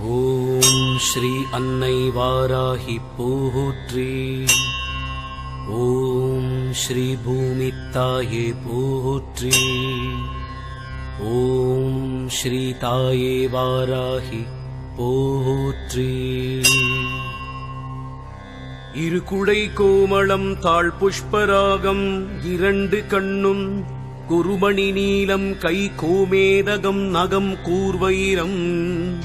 ஓம் ஸ்ரீ அன்னை வாராகி போற்றி. ஓம் ஸ்ரீ பூமி தாயே போற்றி. ஓம் ஸ்ரீ தாயே வாராகி போற்றி. இருகுடை கோமளம் தாழ் புஷ்பராகம் இரண்டு கண்ணும் குருமணி நீலம் கை கோமேதகம் நகம் கூர்வைரம்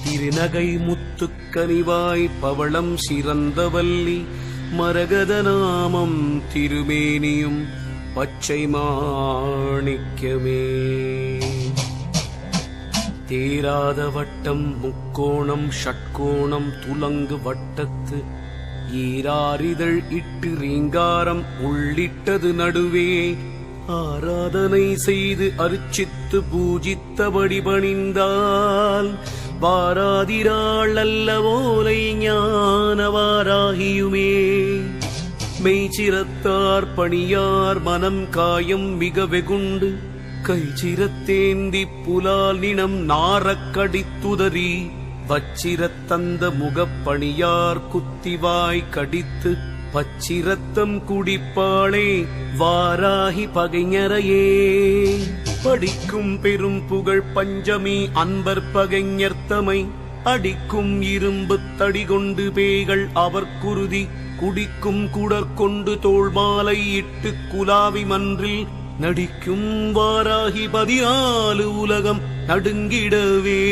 திருநகை முத்துக்கனிவாய் பவளம் சிறந்தவல்லி மரகத நாமம் திருமேனியும் பச்சை மாணிக்கமே. தேராத வட்டம் முக்கோணம் ஷட்கோணம் துலங்கு வட்டத்து ஈராரிதழ் இட்டு ரீங்காரம் உள்ளிட்டது நடுவே ஆராதனை செய்து அர்ச்சித்து பூஜித்தபடி பணிந்தால் வாராதிராள் அல்லவோலை ஞானவாராகியுமே. மெய்ச்சிரத்தார் பணியார் மனம் காயம் மிக வெகுண்டு கைச்சிரத்தேந்தி புலால் நினம் நாரக்கடித்துதறி வச்சிரத்தந்த முகப்பணியார் குத்திவாய் கடித்து பச்சிரத்தம் குடிப்பாளே வாராகி பகைஞரையே. படிக்கும் பெரும் புகழ் பஞ்சமி அன்பர் பகைஞர்த்தமை அடிக்கும் இரும்பு தடி கொண்டு பேய்கள் அவர் குருதி குடிக்கும் குடற்கொண்டு தோள் மாலை இட்டு குலாவி மன்றில் நடிக்கும் வாராகி 14 உலகம் நடுங்கிடவே.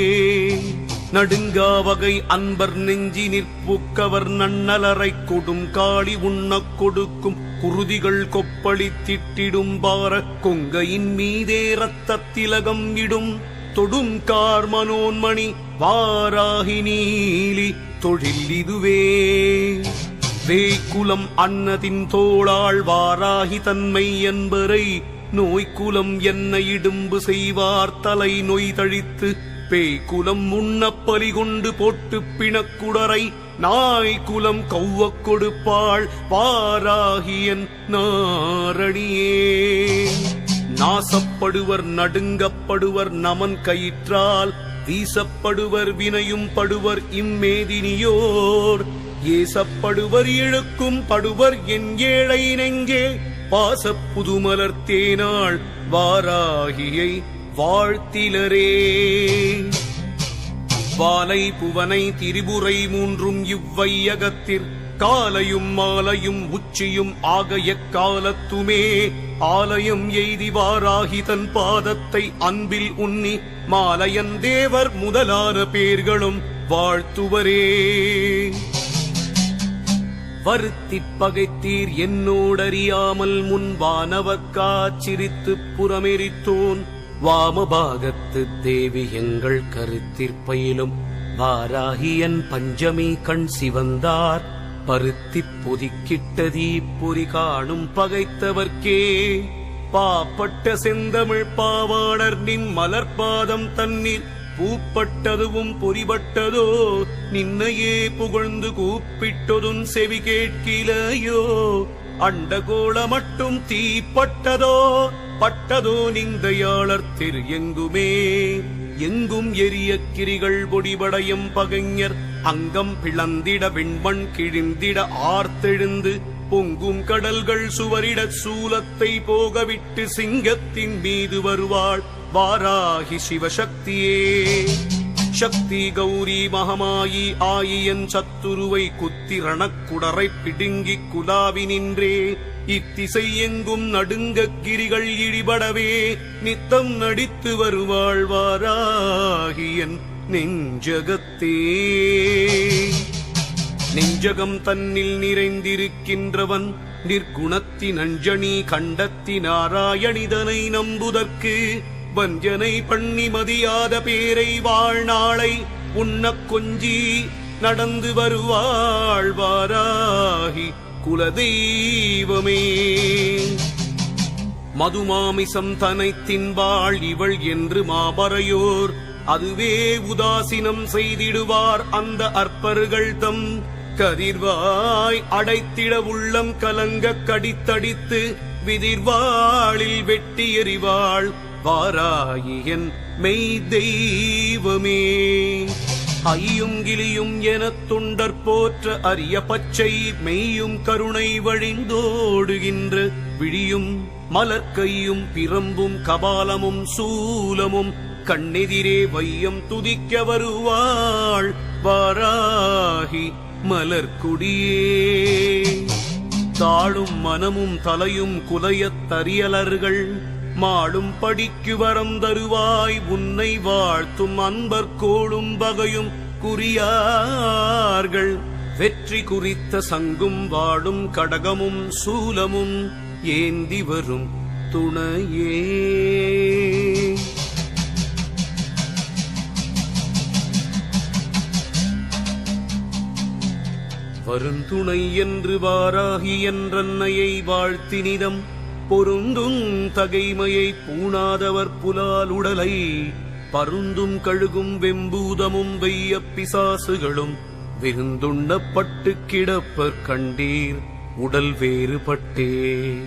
நடுங்கா வகை அன்பர் நெஞ்சி நிற்புக்கவர் நன்னலரை கொடும் காளி உண்ணக் கொடுக்கும் குருதிகள் கொப்பளி திட்டிடும் பார கொங்கையின் மீதே ரத்தத்திலகம் இடும் தொடும் கார் மனோன்மணி வாராகி நீலி தொழில் இதுவே. வேய்க்குலம் அன்னதின் தோளாள் வாராகி தன்மை என்பரை நோய்க்குலம் என்ன இடும்பு செய்வார் தலை நோய் தழித்து பேய்குலம் முன்னப்பலி கொண்டு போட்டு பிணக்குடரை நாய்குலம் கௌவக் கொடுப்பாள் வாராகியன் நாரணியே. நாசப்படுவர் நடுங்கப்படுவர் நமன் கயிற்றால் வீசப்படுவர் வினையும் படுவர் இம்மேதினியோர் ஏசப்படுவர் இழுக்கும் படுவர் என் ஏழை நெஞ்சே பாசப் புதுமலர்த்தேனாள் வாராகியை வாழ்த்திலரே. வாலை புவனை திரிபுரை மூன்றும் இவ்வையகத்திற் காலையும் மாலையும் உச்சியும் ஆக எக்காலத்துமே ஆலயம் எய்தி வாராகி தன் பாதத்தை அன்பில் உன்னி மாலையன் தேவர் முதலான பேர்களும் வாழ்த்துவரே. வருத்திப் பகைத்தீர் என்னோடறியாமல் முன்வானவர்காச்சிரித்துப் புறமெரித்தோன் வாமபாகத்து தேவி எங்கள் கருத்திற்பயிலும் வாராகியன் பஞ்சமி கண் சிவந்தார் பருத்திப் பொதிக்கிட்டதீ பொறி காணும் பகைத்தவர்க்கே. பாப்பட்ட செந்தமிழ் பாவாணர் நின் மலர்பாதம் தண்ணீர் பூப்பட்டதுவும் பொறிபட்டதோ நின்னையே புகழ்ந்து கூப்பிட்டதுன் செவி கேட்கிலையோ. அண்டகோள மட்டும் தீப்பட்டதோ பட்டதோ நிந்தையாளர் திரு எங்குமே. எங்கும் எரிய கிரிகள் பொடிபடையும் பகைஞர் அங்கம் பிளந்திட விண்மண் கிழிந்திட ஆர்த்தெழுந்து பொங்கும் கடல்கள் சுவரிட சூலத்தை போகவிட்டு சிங்கத்தின் மீது வருவாள் வாராகி சிவசக்தியே. சக்தி கௌரி மகமாயி ஆயியன் சத்துருவை குத்திரணக்குடரை பிடுங்கி குலாவி நின்றே இத்திசை எங்கும் நடுங்கக் கிரிகள் இடிபடவே நித்தம் நடித்து வருவாள் வாராகியன் நெஞ்சகத்தே. நெஞ்சகம் தன்னில் நிறைந்திருக்கின்றவன் நிர்குணத்தின் அஞ்சனி கண்டத்தி நாராயணிதனை நம்புதற்கு வஞ்சனை பண்ணி மதியாத பேரை வாழ்நாளை உண்ணக் கொஞ்சி நடந்து வருவாள் வாராகி குலதெய்வமே. மதுமாமிசம் தனை தின்பாள் இவள் என்று மாபறையோர் அதுவே உதாசீனம் செய்திடுவார் அந்த அற்பர்கள் தம் கதிர்வாய் அடைத்திட உள்ளம் கலங்க கடித்தடித்து விதிர்வாளில் வெட்டி எறிவாள் வாராகியன் மெய் தெய்வமே. ஐயும் கிளியும் எனத் தொண்டர் போற்ற அரிய பச்சை மெய்யும் கருணை வழிந்தோடுகின்ற விழியும் மலர்க்கையும் பிரம்பும் கபாலமும் சூலமும் கண்ணெதிரே வையம் துதிக்க வருவாள் வாராகி மலர்க்குடியே. தாழும் மனமும் தலையும் குலையத் தரியலர்கள் மாளும் படிக்கு வரம் தருவாய் உன்னை வாழ்த்தும் அன்பர் கோளும் பகையும் குறியார்கள். வெற்றி குறித்த சங்கும் வாடும் கடகமும் சூலமும் ஏந்தி வரும் துணையே. வருந்துணை என்று வாராகி என்றன்னையை வாழ்த்தினிதம் பொருந்தும் தகைமையை பூணாதவர் புலால் உடலை பருந்தும் கழுகும் வெம்பூதமும் வெய்ய பிசாசுகளும் விருந்துண்ணப்பட்டு கிடப்பர் கண்டீர் உடல் வேறுபட்டே.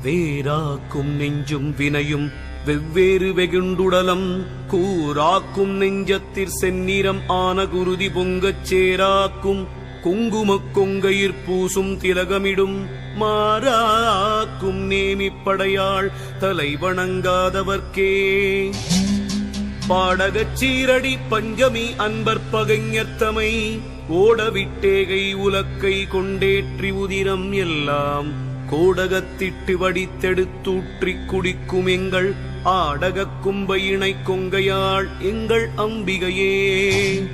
வேறாக்கும் நெஞ்சும் வினையும் வெவ்வேறு வெகுண்டுடலம் கூராக்கும் நெஞ்சத்திற் செந்நிறம் ஆன குருதி பொங்கச் சேராக்கும் குங்குமக் கொங்கையிற் பூசும் திலகமிடும் மாறாக்கும் நேமிப்படையாள் தலை வணங்காதவர்க்கே. பாடகச் சீரடி பஞ்சமி அன்பர் பகைஞர்த்தமை ஓடவிட்டேகை உலக்கை கொண்டேற்றி உதிரம் எல்லாம் கோடகத்திட்டு வடித்தெடுத்தூற்றிக் குடிக்கும் எங்கள் ஆடகக் கும்பை இணை கொங்கையாள் எங்கள் அம்பிகையே.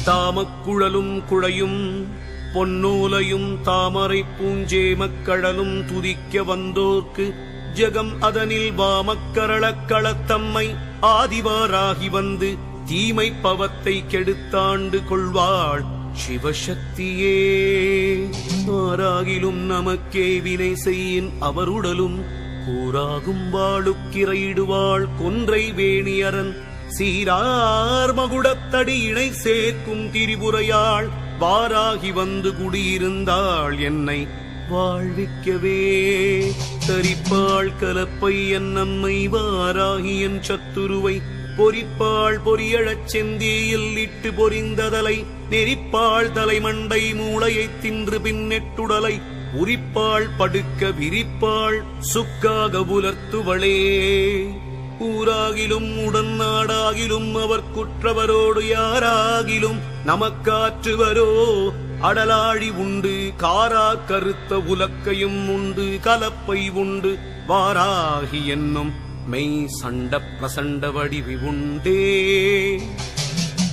தாமக்குழலும் குழையும் பொன்னோலையும் தாமரை பூஞ்சேமக்கடலும் துதிக்க வந்தோர்க்கு ஜகம் அதனில் வாமக்கரளக் களத்தம்மை ஆதிவாராகி வந்து தீமை பவத்தை கெடுத்தாண்டு கொள்வாள் சிவசக்தியே. ஆராகிலும் நமக்கே வினை செய்யின் அவருடலும் கூறாகும் வாழுக்கிரையிடுவாள் கொன்றை வேணியரன் சீரார் மகுடத்தடி இணை சேர்க்கும் திரிபுரையாள் வாராகி வந்து குடியிருந்தாள் என்னை வாழ்விக்கவே. தரிப்பாள் கலப்பை என் நம்மை வாராகி என் சத்துருவை பொறிப்பாள் பொரியழச் செந்தியில் இட்டு பொறிந்ததலை நெறிப்பாள் தலைமண்டை மூளையைத் தின்று பின்னெட்டுடலை உரிப்பாள் படுக்க விரிப்பாள் சுக்காக புலர்த்துவளே. ஊராகிலும் உடன் நாடாகிலும் அவர் குற்றவரோடு யாராகிலும் நமக்காற்றுவரோ அடலாழி உண்டு காரா கருத்த உலக்கையும் உண்டு கலப்பை உண்டு வாராகி என்னும் மெய் சண்ட பிரசண்ட வடிவி உண்டே.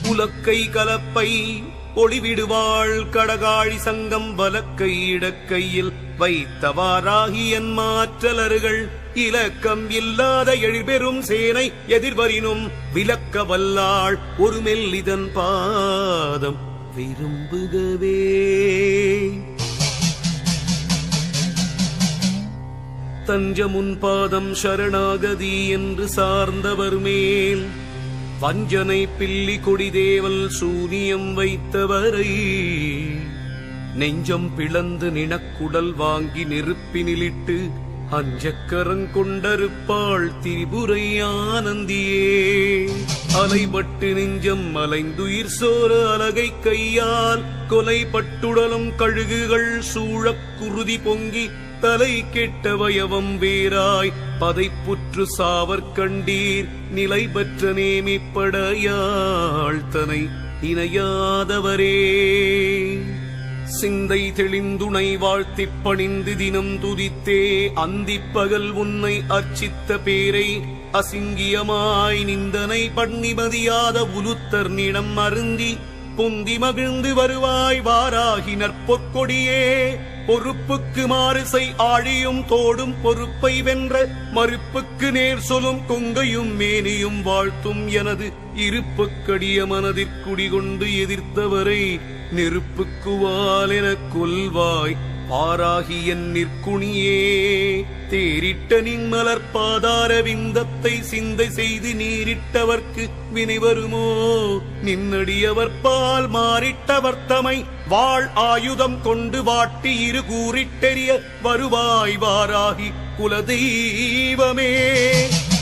உலக்கை கலப்பை ஒளிவிடுவாள் கடகாழி சங்கம் வலக்கை இடக்கையில் வைத்தவாராகி என் மாற்றலர்கள் இலக்கம் இல்லாத எழில்பெரும் சேனை எதிர்வரினும் விலக்க வல்லாள் ஒரு மெல்லிதன் பாதம் விரும்புகவே. தஞ்சமுன் பாதம் சரணாகதி என்று சார்ந்தவர் மேல் வஞ்சனை பில்லி கொடிதேவல் சூனியம் வைத்தவரை நெஞ்சம் பிளந்து நினக்குடல் வாங்கி நெருப்பினிலிட்டு அஞ்சக்கரங்கொண்டருப்பாள் திரிபுரை ஆனந்தியே. அலைபட்டு நெஞ்சம் மலைந்துயிர் சோர அலகை கையால் கொலைப்பட்டுடலும் கழுகுகள் சூழக் குருதி பொங்கி தலை கெட்ட வயவம் வேராய் பதைப்புற்று சாவற்கண்டீர் நிலை பெற்ற நேமிப்படையாள் தனை இணையாதவரே. சிந்தை தெளிந்துணை வாழ்த்திப் பணிந்து தினம் துதித்தே அந்திப்பகல் உன்னை அர்ச்சித்த பேரை அசிங்கியமாய் நிந்தனை பண்ணிமதியாத உலுத்தர் நிடம் அருந்தி பொந்தி மகிழ்ந்து வருவாய் வாராகி நற்பொற்கொடியே. பொறுப்புக்கு மாறுசை ஆழியும் தோடும் பொறுப்பை வென்ற மறுப்புக்கு நேர் சொலும் கொங்கையும் மேனியும் வாழ்த்தும் எனது இருப்புக்கடிய மனதிற்குடிகொண்டு எதிர்த்தவரை நெருப்புக்குவால் எனக் கொல்வாய் பாராகி என் நிற்குணியே. தேரிட்ட நின் மலர் பாதார விந்தத்தை சிந்தை செய்து நீரிட்டவர்க்கு வினை வருமோ? நின்னடியவர் பால் மாறிட்டவர் தமை வாழ் ஆயுதம் கொண்டு வாட்டி இரு கூறிட்டெறிய வருவாய் வாராகி குலதெய்வமே.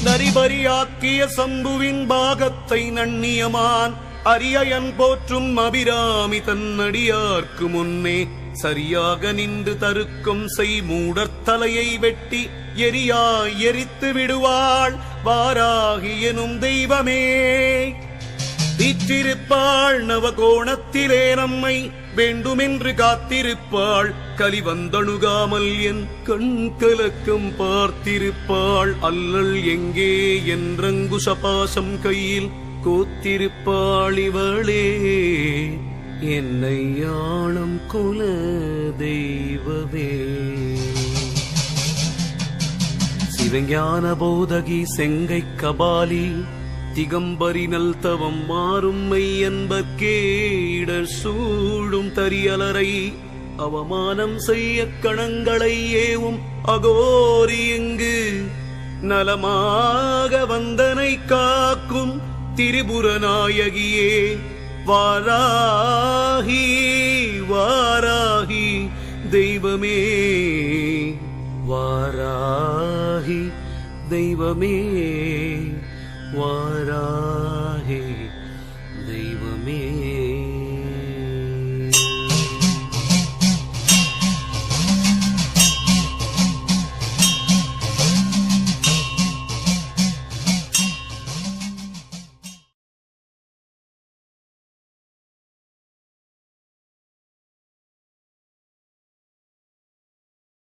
நரிபரியாக்கிய சம்புவின் பாகத்தை நன்னியமான் அரியயன் போற்றும் அபிராமி தன்னடியார்க்கு முன்னே சரியாக நின்று தருக்கம் செய் மூடர்த்தலையை வெட்டி எரியாய் எரித்து விடுவாள் வாராகி எனும் தெய்வமே. வீற்றிருப்பாள் நவகோணத்திலே நம்மை வேண்டுமென்று காத்திருப்பாள் கலிவந்தணுகாமல் என் கண் கலக்கம் பார்த்திருப்பாள் அல்லல் எங்கே என்றங்குஷபாசம் கையில் கோத்திருப்பாள் இவளே என்னை ஆளும் குல தெய்வமே. சிவஞான போதகி செங்கை கபாலி திகம்பரி நல் தவம் மாறும் மெய்யன்பர்க்கேடர் சூடும் தரியலரை அவமானம் செய்ய கணங்களை ஏவும் அகோரி எங்கு நலமாக வந்தனை காக்கும் திரிபுரநாயகியே வாராகி வாராகி தெய்வமே வாராகி தெய்வமே வாராகி.